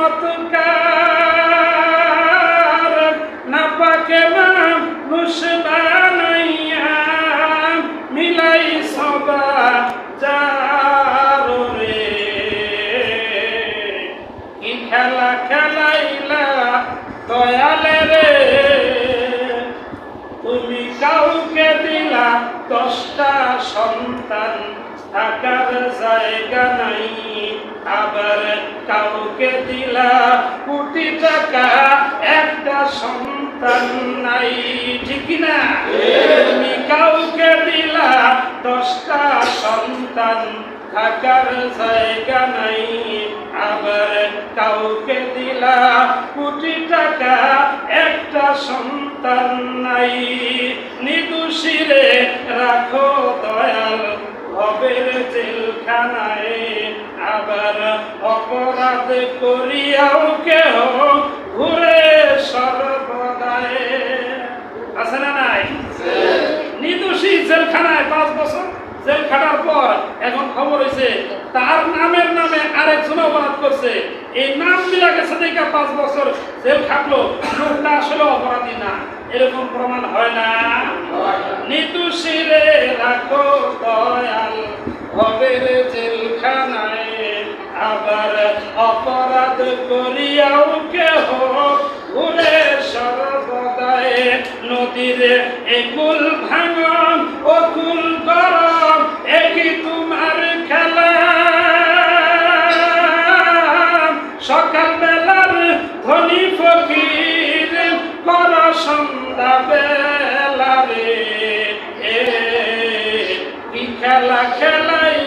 চমৎকার নাপাকে মানুষ বানাইয়া মিলাই সবা যারো রে কি খেলা খেলাইলা দয়ালে রে তুমি কাউকে দিলা 10টা সন্তান থাকার জায়গা নাই আবার কাউকে দিলা কোটি টাকা একটা সন্তান নাই ঠিক না তুমি কাউকে দিলা 10টা সন্তান থাকার জায়গা নাই আবার কাউকে দিলা কোটি টাকা একটা সন্তান নাই নিদোষীরে রাখো দয়াল ভবের জেলখানায় আবার অপরাধ করিয়াও কেহ ঘুরে সর্বদায় আছে না নাই নিদোষী জেলখানায় 5 বছর জেল খাটার পর এখন খবর হয়েছে তার নামের নামে আরেকজন অপরাধ করছে এই নাম মিলা গেছে দেখা 5 বছর জেল খাটলো লোকটা আসলে অপরাধী না এরকম প্রমাণ হয় না নিদোষীরে রাখো দয়াল ভবের জেলখানায় আবার অপরাধ করিয়াও কেহ ঘুরে সর্বদায় নদীর একুল ভাঙন অকুল গরম একই তোমার খেলা সকাল বেলার ধনী ফকির কর সন্ধ্যা বেলা রে কি খেলা খেলাই